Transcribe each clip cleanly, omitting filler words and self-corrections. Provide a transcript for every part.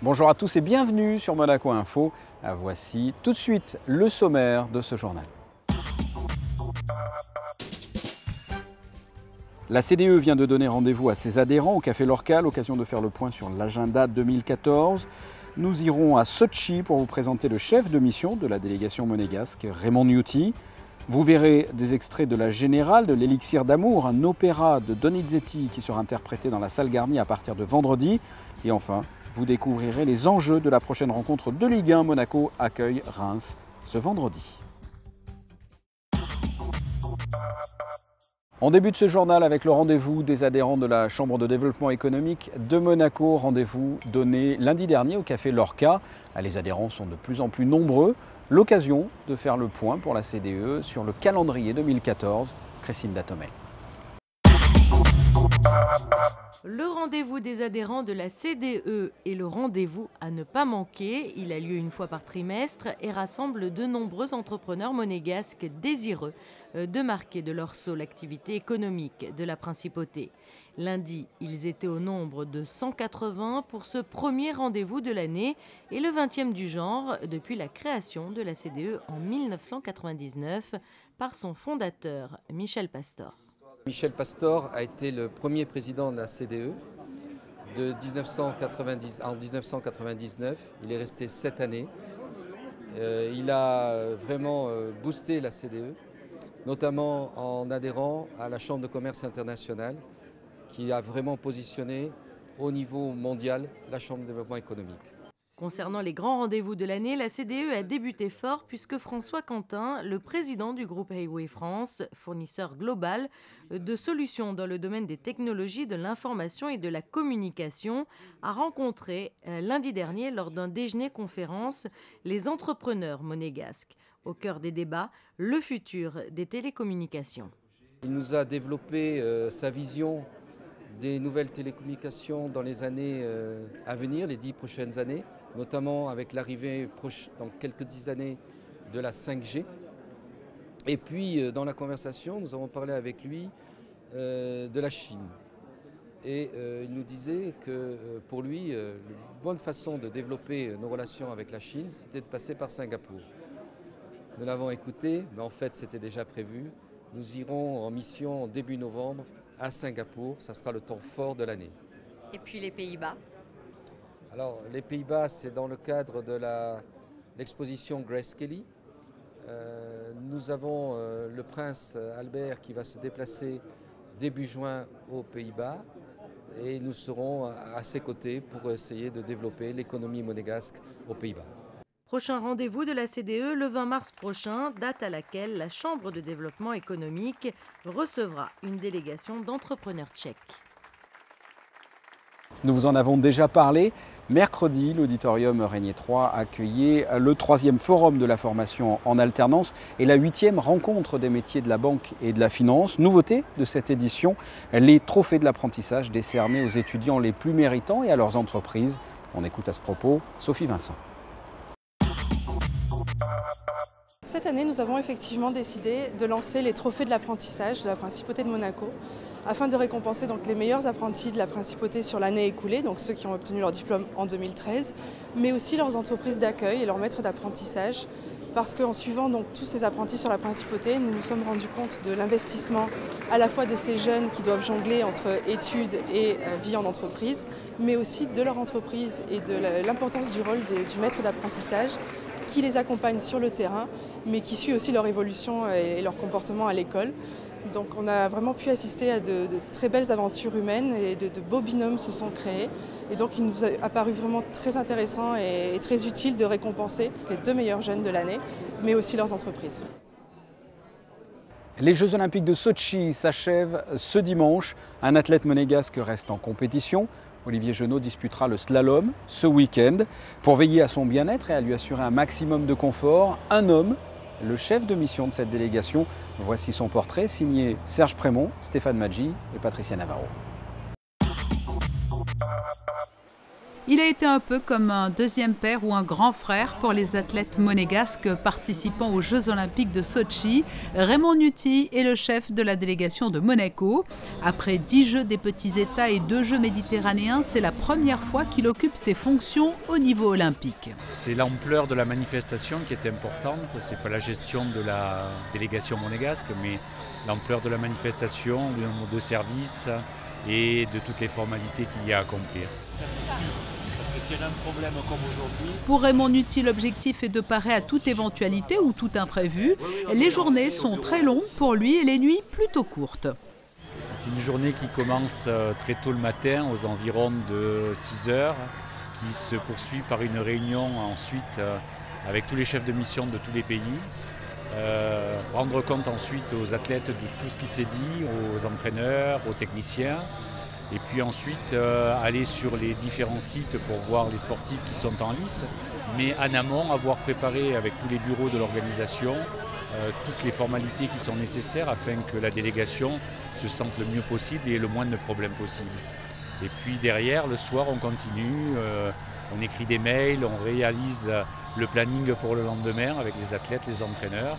Bonjour à tous et bienvenue sur Monaco Info. Voici tout de suite le sommaire de ce journal. La CDE vient de donner rendez-vous à ses adhérents au Café Lorca, l'occasion de faire le point sur l'agenda 2014. Nous irons à Sochi pour vous présenter le chef de mission de la délégation monégasque, Raymond Niuti. Vous verrez des extraits de La Générale, de l'Élixir d'amour, un opéra de Donizetti qui sera interprété dans la salle Garnier à partir de vendredi. Et enfin, vous découvrirez les enjeux de la prochaine rencontre de Ligue 1. Monaco accueille Reims ce vendredi. On débute ce journal avec le rendez-vous des adhérents de la Chambre de développement économique de Monaco. Rendez-vous donné lundi dernier au Café Lorca. Les adhérents sont de plus en plus nombreux. L'occasion de faire le point pour la CDE sur le calendrier 2014. Christine Datomel. Le rendez-vous des adhérents de la CDE est le rendez-vous à ne pas manquer. Il a lieu une fois par trimestre et rassemble de nombreux entrepreneurs monégasques désireux de marquer de leur sceau l'activité économique de la principauté. Lundi, ils étaient au nombre de 180 pour ce premier rendez-vous de l'année et le 20e du genre depuis la création de la CDE en 1999 par son fondateur, Michel Pastor. Michel Pastor a été le premier président de la CDE en 1999. Il est resté 7 années. Il a vraiment boosté la CDE, notamment en adhérant à la Chambre de commerce internationale, qui a vraiment positionné au niveau mondial la Chambre de développement économique. Concernant les grands rendez-vous de l'année, la CDE a débuté fort puisque François Quentin, le président du groupe Highway France, fournisseur global de solutions dans le domaine des technologies, de l'information et de la communication, a rencontré lundi dernier lors d'un déjeuner-conférence les entrepreneurs monégasques. Au cœur des débats, le futur des télécommunications. Il nous a développé sa vision des nouvelles télécommunications dans les années à venir, les 10 prochaines années, notamment avec l'arrivée dans quelques 10 années de la 5G. Et puis dans la conversation, nous avons parlé avec lui de la Chine. Et il nous disait que pour lui, la bonne façon de développer nos relations avec la Chine, c'était de passer par Singapour. Nous l'avons écouté, mais en fait c'était déjà prévu. Nous irons en mission en début novembre à Singapour, ça sera le temps fort de l'année. Et puis les Pays-Bas? Alors les Pays-Bas, c'est dans le cadre de l'exposition Grace Kelly. Nous avons le prince Albert qui va se déplacer début juin aux Pays-Bas et nous serons à ses côtés pour essayer de développer l'économie monégasque aux Pays-Bas. Prochain rendez-vous de la CDE le 20 mars prochain, date à laquelle la Chambre de développement économique recevra une délégation d'entrepreneurs tchèques. Nous vous en avons déjà parlé. Mercredi, l'auditorium Régnier 3 accueillait le 3e forum de la formation en alternance et la 8e rencontre des métiers de la banque et de la finance. Nouveauté de cette édition, les trophées de l'apprentissage décernés aux étudiants les plus méritants et à leurs entreprises. On écoute à ce propos Sophie Vincent. Cette année, nous avons effectivement décidé de lancer les trophées de l'apprentissage de la Principauté de Monaco afin de récompenser donc les meilleurs apprentis de la Principauté sur l'année écoulée, donc ceux qui ont obtenu leur diplôme en 2013, mais aussi leurs entreprises d'accueil et leurs maîtres d'apprentissage. Parce qu'en suivant donc tous ces apprentis sur la Principauté, nous nous sommes rendus compte de l'investissement à la fois de ces jeunes qui doivent jongler entre études et vie en entreprise, mais aussi de leur entreprise et de l'importance du rôle du maître d'apprentissage qui les accompagne sur le terrain, mais qui suit aussi leur évolution et leur comportement à l'école. Donc on a vraiment pu assister à de très belles aventures humaines et de beaux binômes se sont créés. Et donc il nous a apparu vraiment très intéressant et très utile de récompenser les 2 meilleurs jeunes de l'année, mais aussi leurs entreprises. Les Jeux Olympiques de Sochi s'achèvent ce dimanche. Un athlète monégasque reste en compétition. Olivier Genot disputera le slalom ce week-end. Pour veiller à son bien-être et à lui assurer un maximum de confort, un homme, le chef de mission de cette délégation. Voici son portrait signé Serge Prémont, Stéphane Maggi et Patricia Navarro. Il a été un peu comme un deuxième père ou un grand frère pour les athlètes monégasques participant aux Jeux Olympiques de Sotchi. Raymond Nuti est le chef de la délégation de Monaco. Après 10 Jeux des petits États et 2 Jeux méditerranéens, c'est la première fois qu'il occupe ses fonctions au niveau olympique. C'est l'ampleur de la manifestation qui est importante. Ce n'est pas la gestion de la délégation monégasque, mais l'ampleur de la manifestation, le nombre de services et de toutes les formalités qu'il y a à accomplir. Ça suffit. Parce que s'il y a un problème comme aujourd'hui... Pour Raymond Nuti, l'objectif est de parer à toute éventualité ou tout imprévu. Les journées sont très longues pour lui et les nuits plutôt courtes. C'est une journée qui commence très tôt le matin, aux environs de 6 heures, qui se poursuit par une réunion ensuite avec tous les chefs de mission de tous les pays. Rendre compte ensuite aux athlètes de tout ce qui s'est dit, aux entraîneurs, aux techniciens. Et puis ensuite aller sur les différents sites pour voir les sportifs qui sont en lice. Mais en amont, avoir préparé avec tous les bureaux de l'organisation toutes les formalités qui sont nécessaires afin que la délégation se sente le mieux possible et ait le moins de problèmes possible. Et puis derrière, le soir, on continue, on écrit des mails, on réalise le planning pour le lendemain avec les athlètes, les entraîneurs.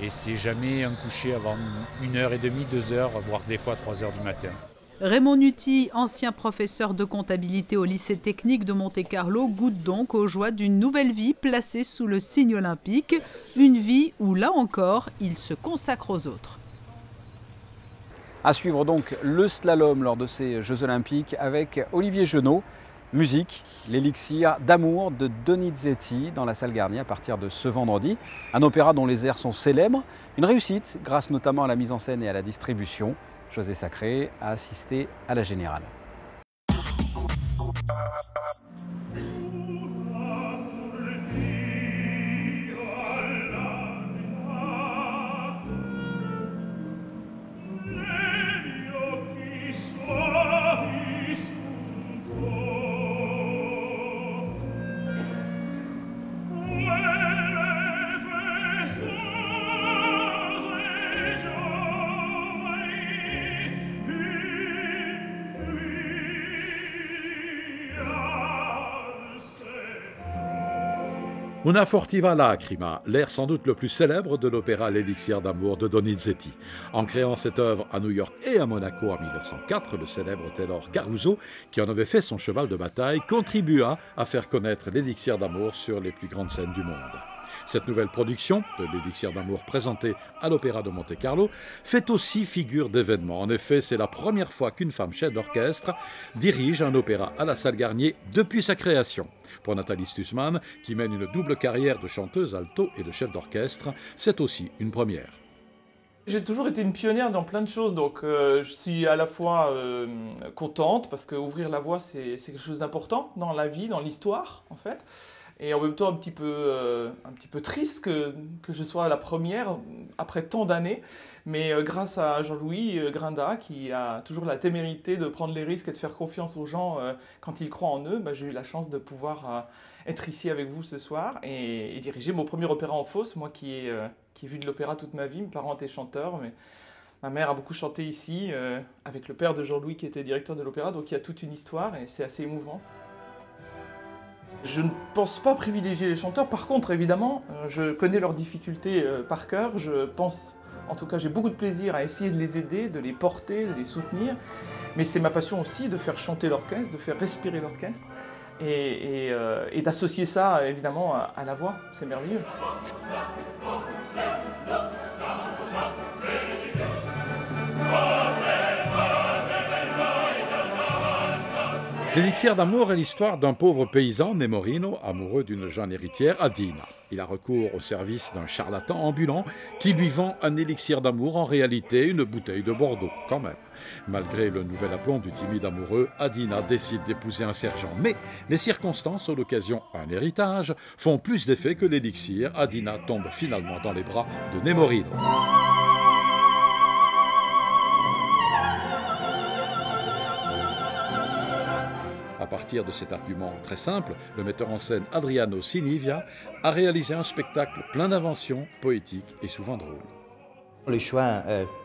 Et c'est jamais un coucher avant 1h30, 2h, voire des fois 3h du matin. Raymond Nuti, ancien professeur de comptabilité au lycée technique de Monte-Carlo, goûte donc aux joies d'une nouvelle vie placée sous le signe olympique. Une vie où, là encore, il se consacre aux autres. À suivre donc le slalom lors de ces Jeux Olympiques avec Olivier Genot. Musique, l'élixir d'amour de Donizetti dans la salle Garnier à partir de ce vendredi. Un opéra dont les airs sont célèbres. Une réussite grâce notamment à la mise en scène et à la distribution. José Sacré a assisté à la Générale. Una fortiva lacrima, l'air sans doute le plus célèbre de l'opéra L'élixir d'amour de Donizetti. En créant cette œuvre à New York et à Monaco en 1904, le célèbre ténor Caruso, qui en avait fait son cheval de bataille, contribua à faire connaître l'élixir d'amour sur les plus grandes scènes du monde. Cette nouvelle production de l'élixir d'amour présentée à l'Opéra de Monte-Carlo fait aussi figure d'événement. En effet, c'est la première fois qu'une femme chef d'orchestre dirige un opéra à la salle Garnier depuis sa création. Pour Nathalie Stussmann, qui mène une double carrière de chanteuse alto et de chef d'orchestre, c'est aussi une première. J'ai toujours été une pionnière dans plein de choses, donc je suis à la fois contente parce qu'ouvrir la voie c'est quelque chose d'important dans la vie, dans l'histoire en fait. Et en même temps un petit peu triste que je sois la première après tant d'années. Mais grâce à Jean-Louis Grinda, qui a toujours la témérité de prendre les risques et de faire confiance aux gens quand ils croient en eux, j'ai eu la chance de pouvoir être ici avec vous ce soir et diriger mon premier opéra en fosse. Moi qui ai vu de l'opéra toute ma vie, mes parents étaient chanteurs, mais ma mère a beaucoup chanté ici avec le père de Jean-Louis qui était directeur de l'opéra. Donc il y a toute une histoire et c'est assez émouvant. Je ne pense pas privilégier les chanteurs. Par contre, évidemment, je connais leurs difficultés par cœur. Je pense, en tout cas, j'ai beaucoup de plaisir à essayer de les aider, de les porter, de les soutenir. Mais c'est ma passion aussi de faire chanter l'orchestre, de faire respirer l'orchestre et d'associer ça, évidemment, à la voix. C'est merveilleux. L'élixir d'amour est l'histoire d'un pauvre paysan, Nemorino, amoureux d'une jeune héritière, Adina. Il a recours au service d'un charlatan ambulant qui lui vend un élixir d'amour, en réalité une bouteille de Bordeaux, quand même. Malgré le nouvel aplomb du timide amoureux, Adina décide d'épouser un sergent. Mais les circonstances, à l'occasion un héritage, font plus d'effet que l'élixir. Adina tombe finalement dans les bras de Nemorino. À partir de cet argument très simple, le metteur en scène Adriano Sinivia a réalisé un spectacle plein d'inventions, poétiques et souvent drôles. Le choix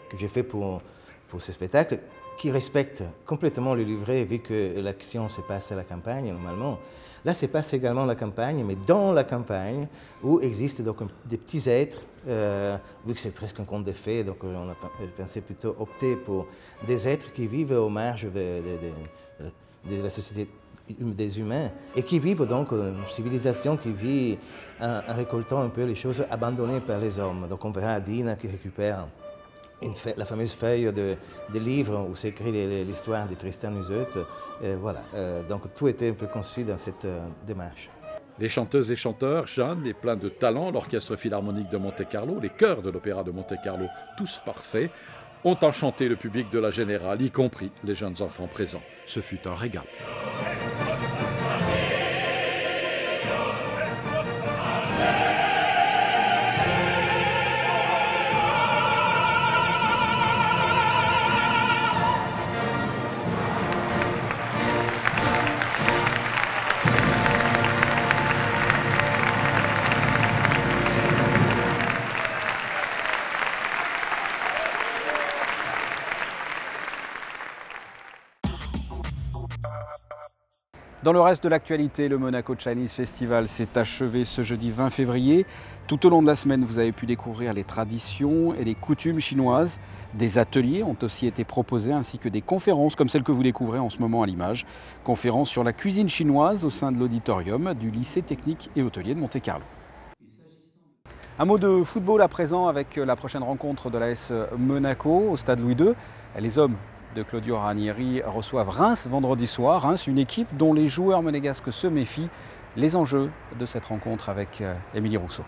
que j'ai fait pour pour ce spectacle, qui respecte complètement le livret, vu que l'action se passe à la campagne normalement. Là, se passe également la campagne, mais dans la campagne, où existent donc des petits êtres, vu que c'est presque un conte de fées, donc on a pensé plutôt opter pour des êtres qui vivent aux marges de la société des humains, et qui vivent donc une civilisation qui vit en récoltant un peu les choses abandonnées par les hommes. Donc on verra Dina qui récupère la fameuse feuille de livre où s'écrit l'histoire de Tristan Iseut. Voilà. Donc tout était un peu conçu dans cette démarche. Les chanteuses et chanteurs, jeunes et pleins de talent, l'Orchestre Philharmonique de Monte-Carlo, les chœurs de l'Opéra de Monte-Carlo, tous parfaits, ont enchanté le public de la Générale, y compris les jeunes enfants présents. Ce fut un régal. Dans le reste de l'actualité, le Monaco Chinese Festival s'est achevé ce jeudi 20 février. Tout au long de la semaine, vous avez pu découvrir les traditions et les coutumes chinoises. Des ateliers ont aussi été proposés ainsi que des conférences comme celle que vous découvrez en ce moment à l'image. Conférences sur la cuisine chinoise au sein de l'auditorium du lycée technique et hôtelier de Monte-Carlo. Un mot de football à présent avec la prochaine rencontre de l'AS Monaco au stade Louis II. Les hommes de Claudio Ranieri reçoivent Reims vendredi soir. Reims, une équipe dont les joueurs monégasques se méfient. Les enjeux de cette rencontre avec Émilie Rousseau.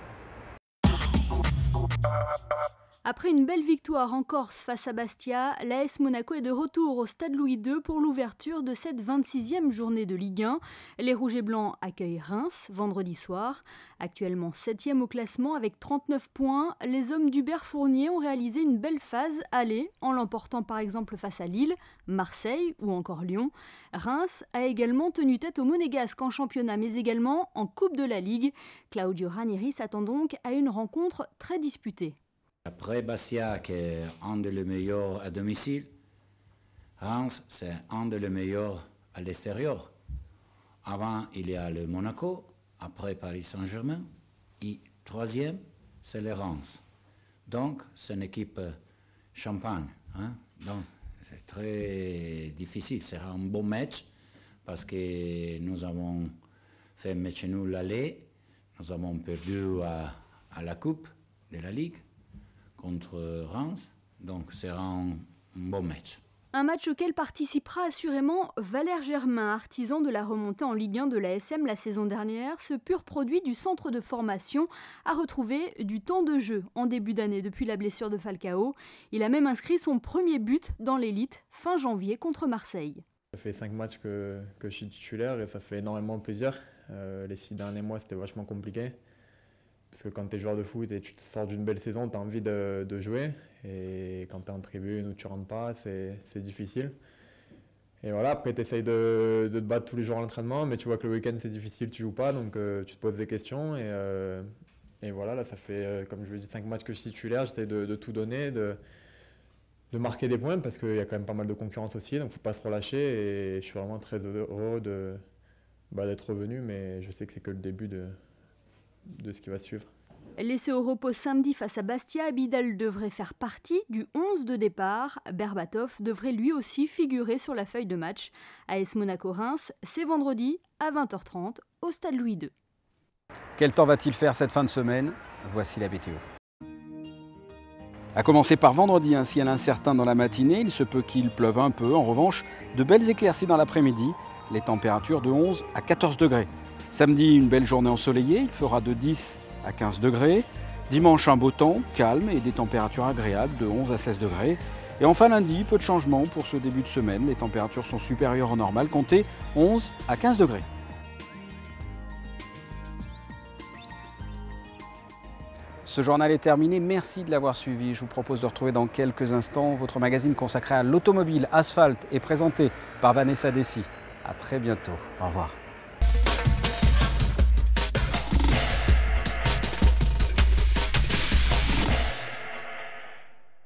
Après une belle victoire en Corse face à Bastia, l'AS Monaco est de retour au stade Louis II pour l'ouverture de cette 26e journée de Ligue 1. Les Rouges et Blancs accueillent Reims vendredi soir. Actuellement 7e au classement avec 39 points, les hommes d'Hubert Fournier ont réalisé une belle phase aller en l'emportant par exemple face à Lille, Marseille ou encore Lyon. Reims a également tenu tête aux Monégasques en championnat mais également en Coupe de la Ligue. Claudio Ranieri s'attend donc à une rencontre très disputée. Après Bastia, qui est un des meilleurs à domicile, Reims, c'est un des meilleurs à l'extérieur. Avant, il y a le Monaco, après Paris Saint-Germain, et troisième, c'est le Reims. Donc, c'est une équipe champagne. Hein? Donc, c'est très difficile. C'est un bon match parce que nous avons fait match nul aller. Nous avons perdu à la Coupe de la Ligue contre Reims, donc c'est un bon match. Un match auquel participera assurément Valère Germain, artisan de la remontée en Ligue 1 de l'ASM la saison dernière. Ce pur produit du centre de formation a retrouvé du temps de jeu en début d'année depuis la blessure de Falcao. Il a même inscrit son premier but dans l'élite fin janvier contre Marseille. Ça fait 5 matchs que je suis titulaire et ça fait énormément plaisir. Les 6 derniers mois, c'était vachement compliqué. Parce que quand tu es joueur de foot et tu sors d'une belle saison, tu as envie de jouer. Et quand tu es en tribune ou tu ne rentres pas, c'est difficile. Et voilà, après tu essayes de te battre tous les jours à l'entraînement, mais tu vois que le week-end c'est difficile, tu ne joues pas, donc tu te poses des questions. Et voilà, là ça fait, comme je l'ai dit, 5 matchs que je suis titulaire, j'essaie de tout donner, de marquer des points, parce qu'il y a quand même pas mal de concurrence aussi, donc il ne faut pas se relâcher. Et je suis vraiment très heureux d'être revenu, mais je sais que c'est que le début de ce qui va suivre. Laissé au repos samedi face à Bastia, Abidal devrait faire partie du 11 de départ. Berbatov devrait lui aussi figurer sur la feuille de match. AS Monaco-Reims, c'est vendredi à 20h30 au stade Louis II. Quel temps va-t-il faire cette fin de semaine? Voici la météo. À commencer par vendredi, un ciel incertain dans la matinée. Il se peut qu'il pleuve un peu. En revanche, de belles éclaircies dans l'après-midi. Les températures de 11 à 14 degrés. Samedi, une belle journée ensoleillée, il fera de 10 à 15 degrés. Dimanche, un beau temps, calme et des températures agréables de 11 à 16 degrés. Et enfin lundi, peu de changements pour ce début de semaine. Les températures sont supérieures au normal, comptez 11 à 15 degrés. Ce journal est terminé, merci de l'avoir suivi. Je vous propose de retrouver dans quelques instants votre magazine consacré à l'automobile Asphalte et présenté par Vanessa Dessy. À très bientôt, au revoir.